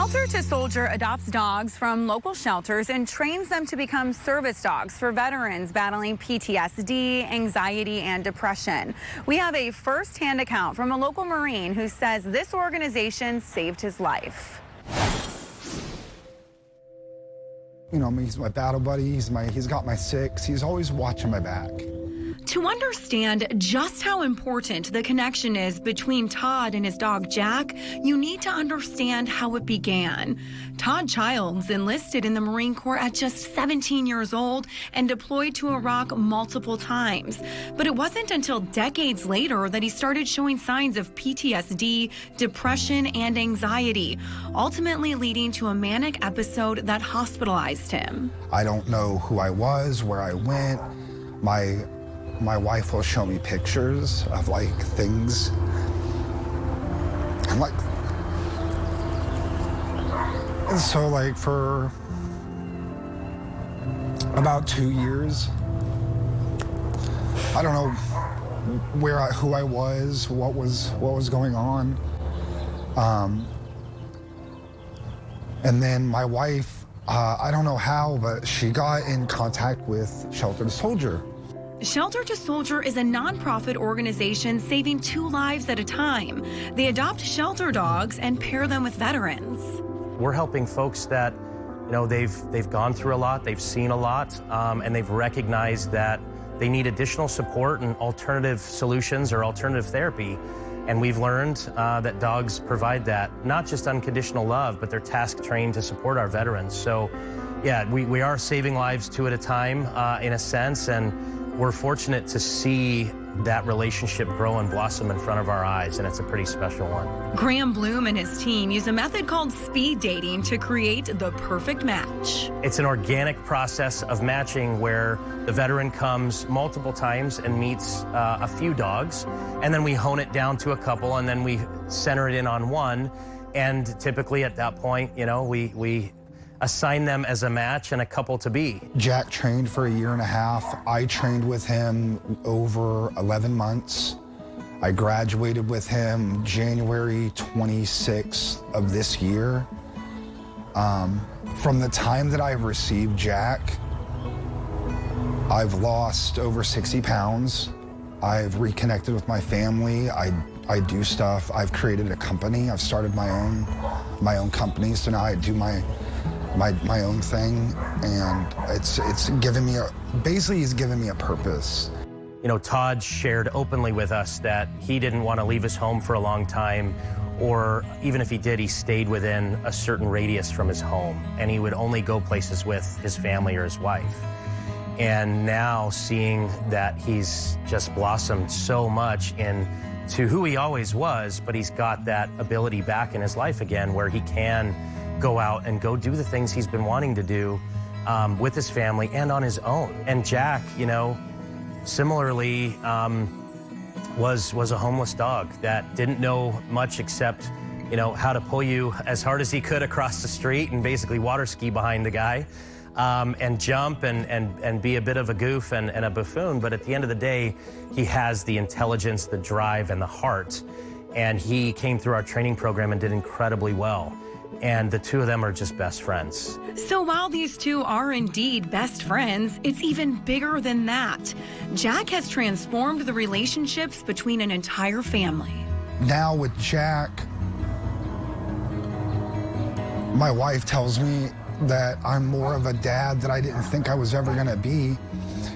Shelter to Soldier adopts dogs from local shelters and trains them to become service dogs for veterans battling PTSD, anxiety, and depression. We have a first-hand account from a local Marine who says this organization saved his life. You know, he's my battle buddy, he's got my six, he's always watching my back. To understand just how important the connection is between Todd and his dog Jack, you need to understand how it began. Todd Childs enlisted in the Marine Corps at just 17 years old and deployed to Iraq multiple times. But it wasn't until decades later that he started showing signs of PTSD, depression, and anxiety, ultimately leading to a manic episode that hospitalized him. I don't know who I was, where I went. My wife will show me pictures of like things. And so like for about 2 years, I don't know who I was, what was going on. And then my wife, I don't know how, but she got in contact with Shelter to Soldier. Shelter to Soldier is a nonprofit organization saving 2 lives at a time. They adopt shelter dogs and pair them with veterans. We're helping folks that, you know, they've gone through a lot, they've seen a lot, and they've recognized that they need additional support and alternative solutions or alternative therapy. And we've learned that dogs provide that, not just unconditional love, but they're task trained to support our veterans. So, yeah, we are saving lives 2 at a time, in a sense, and we're fortunate to see that relationship grow and blossom in front of our eyes, and it's a pretty special one. Graham Bloom and his team use a method called speed dating to create the perfect match. It's an organic process of matching where the veteran comes multiple times and meets a few dogs, and then we hone it down to a couple, and then we center it in on one, and typically at that point, you know, we assign them as a match and a couple to be. Jack trained for 1.5 years. I trained with him over 11 months. I graduated with him January 26th of this year. From the time that I've received Jack, I've lost over 60 pounds. I've reconnected with my family. I do stuff. I've created a company. I've started my own company, so now I do my own thing, and it's given me basically he's given me a purpose. You know, Todd shared openly with us that he didn't want to leave his home for a long time, or even if he did, he stayed within a certain radius from his home, and he would only go places with his family or his wife. And now seeing that he's just blossomed so much into who he always was, but he's got that ability back in his life again where he can go out and go do the things he's been wanting to do with his family and on his own. And Jack, you know, similarly was a homeless dog that didn't know much except, you know, how to pull you as hard as he could across the street and basically water ski behind the guy and jump and be a bit of a goof and a buffoon. But at the end of the day, he has the intelligence, the drive, and the heart. And he came through our training program and did incredibly well. And the 2 of them are just best friends. So while these 2 are indeed best friends, it's even bigger than that. Jack has transformed the relationships between an entire family. Now with Jack, my wife tells me that I'm more of a dad that I didn't think I was ever gonna be.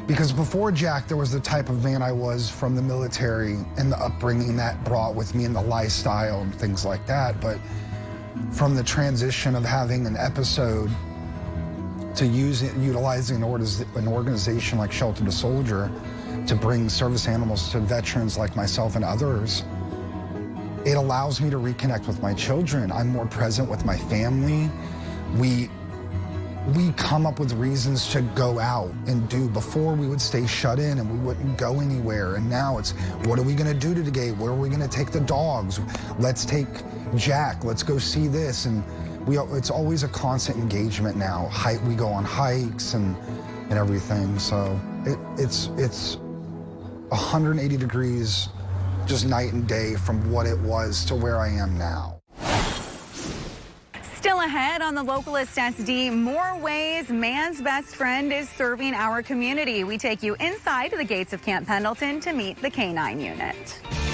Because before Jack, there was the type of man I was from the military and the upbringing that brought with me and the lifestyle and things like that. But from the transition of having an episode to utilizing an organization like Shelter to Soldier to bring service animals to veterans like myself and others, it allows me to reconnect with my children. I'm more present with my family. We come up with reasons to go out and do. Before, we would stay shut in and we wouldn't go anywhere. And now it's, what are we gonna do today? Where are we gonna take the dogs? Let's take Jack, let's go see this. And it's always a constant engagement now. We go on hikes and everything. So it's 180 degrees, just night and day from what it was to where I am now. Still ahead on the LOCAList SD, more ways man's best friend is serving our community. We take you inside the gates of Camp Pendleton to meet the K-9 unit.